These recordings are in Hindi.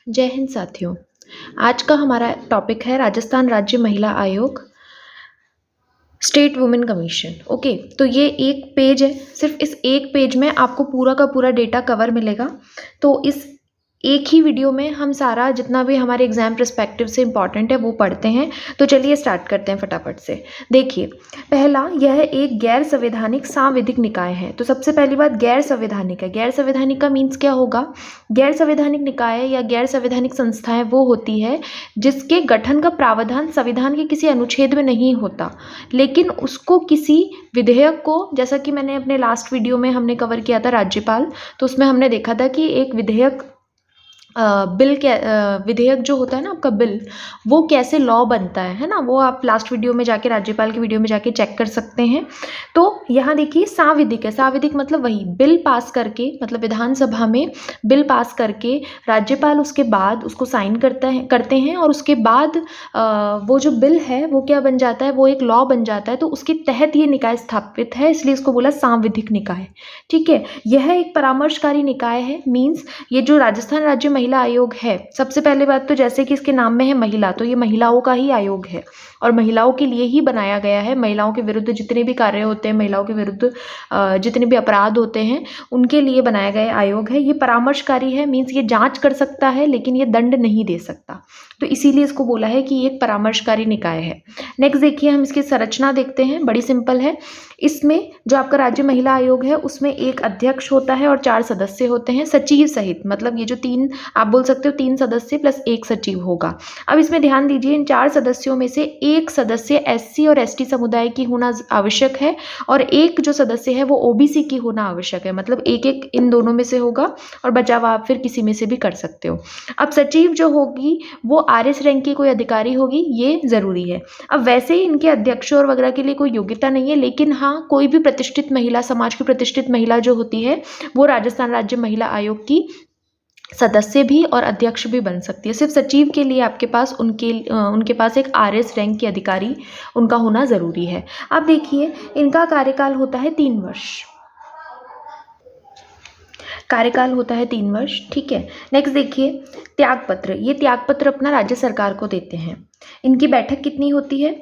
जय हिंद साथियों। आज का हमारा टॉपिक है राजस्थान राज्य महिला आयोग, स्टेट वुमेन कमीशन। ओके, तो ये एक पेज है। सिर्फ इस एक पेज में आपको पूरा का पूरा डेटा कवर मिलेगा। तो इस एक ही वीडियो में हम सारा जितना भी हमारे एग्जाम पर्सपेक्टिव से इम्पॉर्टेंट है वो पढ़ते हैं। तो चलिए स्टार्ट करते हैं फटाफट से। देखिए, पहला, यह एक गैर संवैधानिक सांविधिक निकाय है। तो सबसे पहली बात गैर संवैधानिक है। गैर संवैधानिक का मीन्स क्या होगा? गैर संवैधानिक निकाय या गैर संवैधानिक संस्थाएं वो होती है जिसके गठन का प्रावधान संविधान के किसी अनुच्छेद में नहीं होता, लेकिन उसको किसी विधेयक को, जैसा कि मैंने अपने लास्ट वीडियो में हमने कवर किया था राज्यपाल, तो उसमें हमने देखा था कि एक विधेयक विधेयक जो होता है ना आपका बिल, वो कैसे लॉ बनता है ना, वो आप लास्ट वीडियो में जाके, राज्यपाल की वीडियो में जाके चेक कर सकते हैं। तो यहाँ देखिए सांविधिक है। सांविधिक मतलब वही बिल पास करके, मतलब विधानसभा में बिल पास करके राज्यपाल उसके बाद उसको साइन करते हैं और उसके बाद वो जो बिल है वो क्या बन जाता है, वो एक लॉ बन जाता है। तो उसके तहत ये निकाय स्थापित है, इसलिए इसको बोला सांविधिक निकाय। ठीक है, यह एक परामर्शकारी निकाय है। मीन्स ये जो राजस्थान राज्य महिला आयोग है, सबसे पहले बात तो जैसे कि इसके नाम में है महिला, तो ये महिलाओं का ही आयोग है और महिलाओं के लिए ही बनाया गया है। महिलाओं के विरुद्ध जितने भी कार्य होते हैं, महिलाओं के विरुद्ध जितने भी अपराध होते हैं, उनके लिए बनाया गया आयोग है। ये परामर्शकारी है। मीन्स ये जांच कर सकता है लेकिन ये दंड नहीं दे सकता, तो इसीलिए इसको बोला है कि ये एक परामर्शकारी निकाय है। नेक्स्ट देखिए, हम इसकी संरचना देखते हैं। बड़ी सिंपल है। इसमें जो आपका राज्य महिला आयोग है उसमें एक अध्यक्ष होता है और 4 सदस्य होते हैं सचिव सहित। मतलब ये जो 3, आप बोल सकते हो 3 सदस्य प्लस 1 सचिव होगा। अब इसमें ध्यान दीजिए, इन 4 सदस्यों में से एक सदस्य एससी और एसटी समुदाय की होना आवश्यक है और एक जो सदस्य है वो ओबीसी की होना आवश्यक है। मतलब एक एक इन दोनों में से होगा और बचाव आप फिर किसी में से भी कर सकते हो। अब सचिव जो होगी वो आरएस रैंक की कोई अधिकारी होगी, ये जरूरी है। अब वैसे ही इनके अध्यक्ष और वगैरह के लिए कोई योग्यता नहीं है, लेकिन हाँ, कोई भी प्रतिष्ठित महिला, समाज की प्रतिष्ठित महिला जो होती है वो राजस्थान राज्य महिला आयोग की सदस्य भी और अध्यक्ष भी बन सकती है। सिर्फ सचिव के लिए आपके पास उनके पास एक आरएस रैंक के अधिकारी उनका होना ज़रूरी है। अब देखिए, इनका कार्यकाल होता है 3 वर्ष। कार्यकाल होता है 3 वर्ष। ठीक है, नेक्स्ट देखिए, त्यागपत्र। ये त्यागपत्र अपना राज्य सरकार को देते हैं। इनकी बैठक कितनी होती है?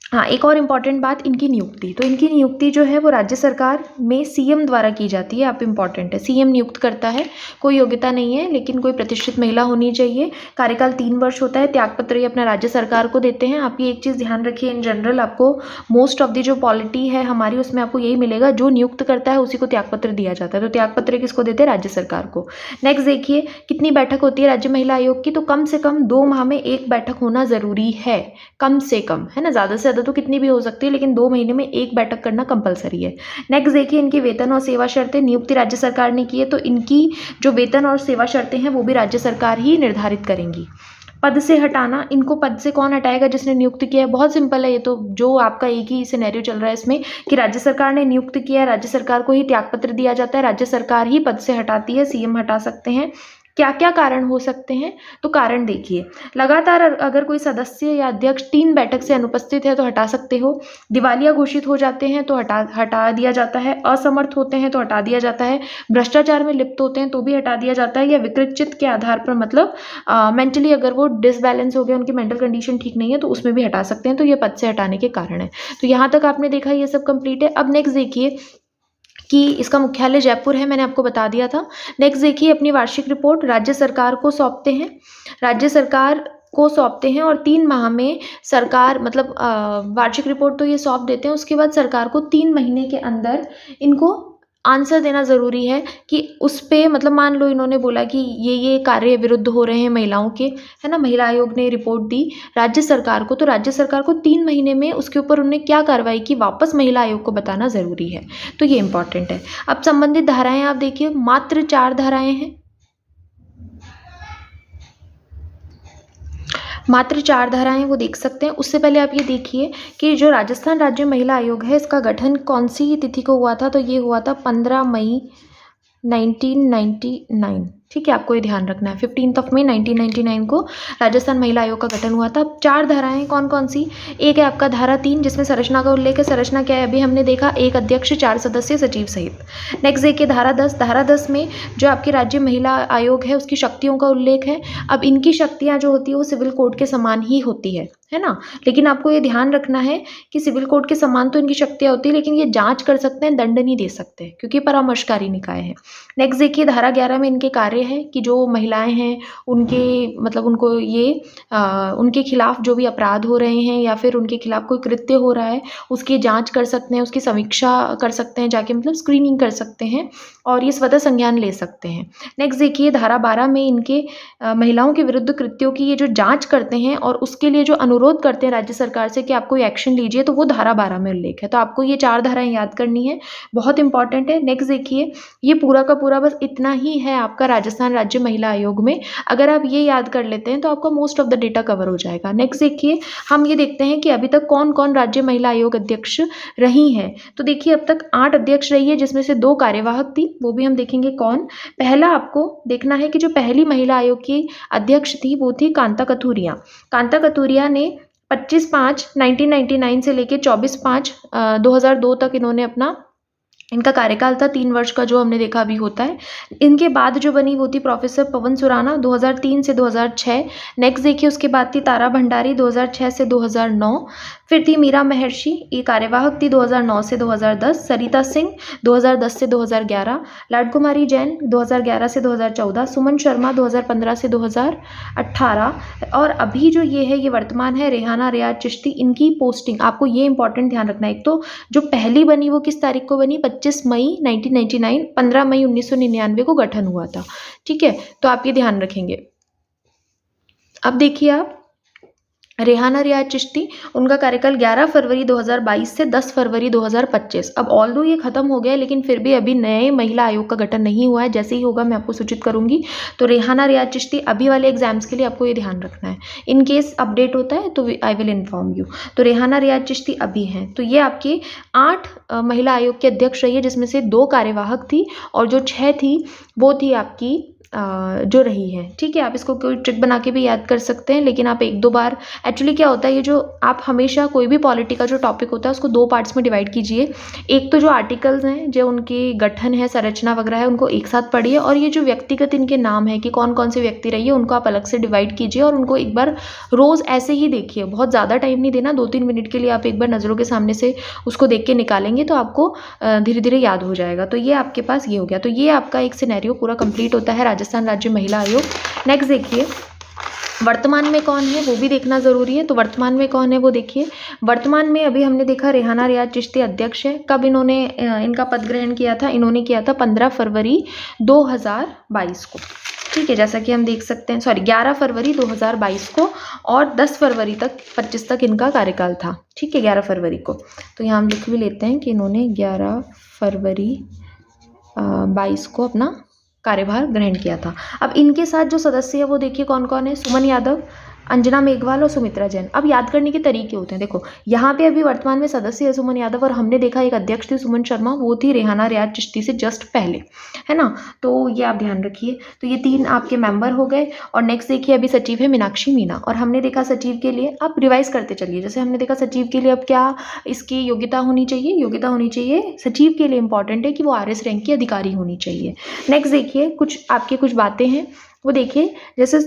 हाँ, एक और इम्पॉर्टेंट बात, इनकी नियुक्ति। तो इनकी नियुक्ति जो है वो राज्य सरकार में सीएम द्वारा की जाती है। आप इम्पॉर्टेंट है, सीएम नियुक्त करता है। कोई योग्यता नहीं है, लेकिन कोई प्रतिष्ठित महिला होनी चाहिए। कार्यकाल 3 वर्ष होता है। त्यागपत्र ये अपना राज्य सरकार को देते हैं। आप ये एक चीज़ ध्यान रखिए, इन जनरल आपको मोस्ट ऑफ दी जो पॉलिटी है हमारी, उसमें आपको यही मिलेगा, जो नियुक्त करता है उसी को त्यागपत्र दिया जाता है। तो त्यागपत्र किसको देते हैं? राज्य सरकार को। नेक्स्ट देखिए, कितनी बैठक होती है राज्य महिला आयोग की? तो कम से कम 2 माह में 1 बैठक होना ज़रूरी है। कम से कम, है ना, ज़्यादा से ज़्यादा तो कितनी भी हो सकती है, लेकिन 2 महीने में 1 बैठक करना कंपलसरी है। नेक्स्ट देखिए, इनकी वेतन और सेवा शर्तें। नियुक्ति राज्य सरकार ने की है, तो इनकी जो वेतन और सेवा शर्तें हैं वो भी राज्य सरकार ही निर्धारित करेंगी। पद से हटाना, इनको पद से कौन हटाएगा? जिसने नियुक्त किया है। बहुत सिंपल है ये तो, जो आपका एक ही सिनेरियो चल रहा है इसमें कि राज्य सरकार ने नियुक्त किया है, राज्य सरकार को ही त्यागपत्र दिया जाता है, राज्य सरकार ही पद से हटाती है, सीएम हटा सकते हैं। क्या क्या कारण हो सकते हैं? तो कारण देखिए, लगातार अगर कोई सदस्य या अध्यक्ष 3 बैठक से अनुपस्थित है तो हटा सकते हो। दिवालिया घोषित हो जाते हैं तो हटा दिया जाता है। असमर्थ होते हैं तो हटा दिया जाता है। भ्रष्टाचार में लिप्त होते हैं तो भी हटा दिया जाता है। या विकृत चित्त के आधार पर, मतलब मेंटली अगर वो डिसबैलेंस हो गया, उनकी मेंटल कंडीशन ठीक नहीं है, तो उसमें भी हटा सकते हैं। तो ये पद से हटाने के कारण है। तो यहाँ तक आपने देखा, ये सब कंप्लीट है। अब नेक्स्ट देखिए कि इसका मुख्यालय जयपुर है, मैंने आपको बता दिया था। नेक्स्ट देखिए, अपनी वार्षिक रिपोर्ट राज्य सरकार को सौंपते हैं। राज्य सरकार को सौंपते हैं और 3 माह में सरकार, मतलब वार्षिक रिपोर्ट तो ये सौंप देते हैं, उसके बाद सरकार को 3 महीने के अंदर इनको आंसर देना ज़रूरी है कि उस पे, मतलब मान लो इन्होंने बोला कि ये कार्य विरुद्ध हो रहे हैं महिलाओं के, है ना, महिला आयोग ने रिपोर्ट दी राज्य सरकार को, तो राज्य सरकार को 3 महीने में उसके ऊपर उन्होंने क्या कार्रवाई की, वापस महिला आयोग को बताना ज़रूरी है। तो ये इंपॉर्टेंट है। अब संबंधित धाराएं आप देखिए, मात्र 4 धाराएं हैं। मात्र 4 धाराएं वो देख सकते हैं। उससे पहले आप ये देखिए कि जो राजस्थान राज्य महिला आयोग है, इसका गठन कौन सी तिथि को हुआ था? तो ये हुआ था 15 मई 1999। ठीक है, आपको ये ध्यान रखना है। 15 मई 1999 को राजस्थान महिला आयोग का गठन हुआ था। अब 4 धाराएं कौन कौन सी? एक है आपका धारा 3 जिसमें संरचना का उल्लेख है। संरचना क्या है अभी हमने देखा, 1 अध्यक्ष 4 सदस्य सचिव सहित। नेक्स्ट देखिए धारा 10। धारा 10 में जो आपकी राज्य महिला आयोग है उसकी शक्तियों का उल्लेख है। अब इनकी शक्तियाँ जो होती है वो सिविल कोड के समान ही होती है ना, लेकिन आपको ये ध्यान रखना है कि सिविल कोड के समान तो इनकी शक्तियाँ होती है, लेकिन ये जांच कर सकते हैं, दंड नहीं दे सकते क्योंकि परामर्शकारी निकाय है। नेक्स्ट देखिए धारा 11 में इनके कार्य है कि जो महिलाएं हैं उनके मतलब उनको ये उनके खिलाफ जो भी अपराध हो रहे हैं या फिर उनके खिलाफ कोई कृत्य हो रहा है उसकी जांच कर सकते हैं, उसकी समीक्षा कर सकते हैं, जाके मतलब स्क्रीनिंग कर सकते हैं और ये स्वतः संज्ञान ले सकते हैं। नेक्स्ट देखिए धारा 12 में इनके महिलाओं के विरुद्ध कृत्यों की ये जो जांच करते हैं और उसके लिए जो अनुरोध करते हैं राज्य सरकार से कि आप कोई एक्शन लीजिए, तो वो धारा 12 में उल्लेख है। तो आपको ये 4 धाराएं याद करनी है, बहुत इंपॉर्टेंट है। नेक्स्ट देखिए ये पूरा का पूरा बस इतना ही है आपका राजस्थान राज्य महिला आयोग में। अगर आप ये याद कर लेते हैं तो आपका most of the data cover हो जाएगा। नेक्स्ट देखिए हम ये देखते हैं कि अभी तक कौन कौन राज्य महिला आयोग अध्यक्ष रही हैं। तो देखिए अब तक 8 अध्यक्ष रही है जिसमें से 2 कार्यवाहक थी, वो भी हम देखेंगे कौन। पहला आपको देखना है कि जो पहली महिला आयोग की अध्यक्ष थी वो थी कांता कथूरिया। कांता कथूरिया ने 25/5/1999 से लेकर 24/5/2002 तक इनका कार्यकाल था 3 वर्ष का, जो हमने देखा अभी होता है। इनके बाद जो बनी वो थी प्रोफेसर पवन सुराना 2003 से 2006। नेक्स्ट देखिए उसके बाद थी तारा भंडारी 2006 से 2009। फिर थी मीरा महर्षि, ये कार्यवाहक थी 2009 से 2010। सरिता सिंह 2010 से 2011। लाडकुमारी जैन 2011 से 2014। सुमन शर्मा 2015 से 2018। और अभी जो ये है ये वर्तमान है रेहाना रियाज चिश्ती। इनकी पोस्टिंग आपको ये इंपॉर्टेंट ध्यान रखना है, एक तो जो पहली बनी वो किस तारीख को बनी, 25 मई 1999, 15 मई 1999 को गठन हुआ था। ठीक है, तो आप ये ध्यान रखेंगे। अब देखिए आप रेहाना रियाज चिश्ती, उनका कार्यकाल 11 फरवरी 2022 से 10 फरवरी 2025। अब ऑल्दो ये खत्म हो गया लेकिन फिर भी अभी नए महिला आयोग का गठन नहीं हुआ है, जैसे ही होगा मैं आपको सूचित करूंगी। तो रेहाना रियाज चिश्ती अभी वाले एग्जाम्स के लिए आपको ये ध्यान रखना है, इन केस अपडेट होता है तो आई विल इन्फॉर्म यू। तो रेहाना रियाज चिश्ती अभी हैं। तो ये आपके 8 महिला आयोग के अध्यक्ष रही है जिसमें से 2 कार्यवाहक थी और जो 6 थी वो थी आपकी जो रही है। ठीक है, आप इसको कोई ट्रिक बना के भी याद कर सकते हैं, लेकिन आप 1-2 बार, एक्चुअली क्या होता है ये जो आप हमेशा कोई भी पॉलिटी का जो टॉपिक होता है उसको 2 पार्ट्स में डिवाइड कीजिए। एक तो जो आर्टिकल्स हैं, जो उनके गठन है, संरचना वगैरह है, उनको एक साथ पढ़िए, और ये जो व्यक्तिगत इनके नाम है कि कौन कौन से व्यक्ति रही है उनको आप अलग से डिवाइड कीजिए और उनको एक बार रोज़ ऐसे ही देखिए। बहुत ज़्यादा टाइम नहीं देना, 2-3 मिनट के लिए आप एक बार नज़रों के सामने से उसको देख के निकालेंगे तो आपको धीरे धीरे याद हो जाएगा। तो ये आपके पास ये हो गया। तो ये आपका एक सिनेरियो पूरा कंप्लीट होता है राजस्थान राज्य महिला आयोग। नेक्स्ट देखिए वर्तमान में कौन है वो भी देखना ज़रूरी है। तो वर्तमान में कौन है वो देखिए। वर्तमान में अभी हमने देखा रेहाना रियाज चिश्ती अध्यक्ष है। कब इन्होंने इनका पद ग्रहण किया था, इन्होंने किया था 15 फरवरी 2022 को। ठीक है, जैसा कि हम देख सकते हैं, 11 फरवरी 2022 को, और 10 फरवरी तक 25 तक इनका कार्यकाल था। ठीक है, 11 फरवरी को। तो यहाँ हम लिख भी लेते हैं कि इन्होंने 11 फरवरी 22 को अपना कार्यभार ग्रहण किया था। अब इनके साथ जो सदस्य है वो देखिए कौन कौन है। सुमन यादव, अंजना मेघवाल और सुमित्रा जैन। अब याद करने के तरीके होते हैं, देखो यहाँ पे अभी वर्तमान में सदस्य है सुमन यादव, और हमने देखा एक अध्यक्ष थी सुमन शर्मा, वो थी रेहाना रियाज चिश्ती से जस्ट पहले, है ना। तो ये आप ध्यान रखिए। तो ये 3 आपके मेंबर हो गए। और नेक्स्ट देखिए अभी सचिव है मीनाक्षी मीना, और हमने देखा सचिव के लिए, आप रिवाइज करते चलिए, जैसे हमने देखा सचिव के लिए अब क्या इसकी योग्यता होनी चाहिए, योग्यता होनी चाहिए सचिव के लिए इंपॉर्टेंट है कि वो RS रैंक की अधिकारी होनी चाहिए। नेक्स्ट देखिए कुछ बातें हैं वो देखिए, जैसे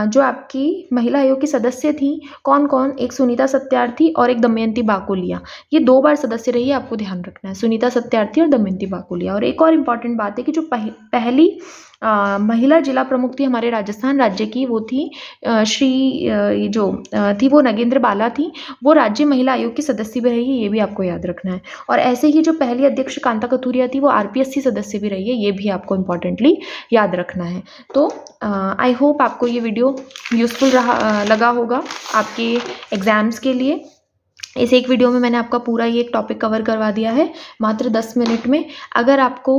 जो आपकी महिला आयोग की सदस्य थी कौन कौन, एक सुनीता सत्यार्थी और एक दमयंती बाकोलिया। ये 2 बार सदस्य रही है, आपको ध्यान रखना है, सुनीता सत्यार्थी और दमयंती बाकोलिया। और एक और इम्पॉर्टेंट बात है कि जो पहली महिला जिला प्रमुख थी हमारे राजस्थान राज्य की, वो थी थी वो नगेंद्र बाला थी, वो राज्य महिला आयोग की सदस्य भी रही है, ये भी आपको याद रखना है। और ऐसे ही जो पहली अध्यक्ष कांता कथूरिया थी वो RPSC सदस्य भी रही है, ये भी आपको इम्पॉर्टेंटली याद रखना है। तो आई होप आपको ये वीडियो यूज़फुल लगा होगा आपके एग्ज़ाम्स के लिए। इस एक वीडियो में मैंने आपका पूरा ये एक टॉपिक कवर करवा दिया है मात्र 10 मिनट में। अगर आपको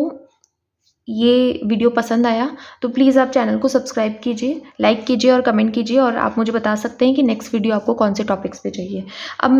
ये वीडियो पसंद आया तो प्लीज़ आप चैनल को सब्सक्राइब कीजिए, लाइक कीजिए और कमेंट कीजिए, और आप मुझे बता सकते हैं कि नेक्स्ट वीडियो आपको कौन से टॉपिक्स पे चाहिए। अब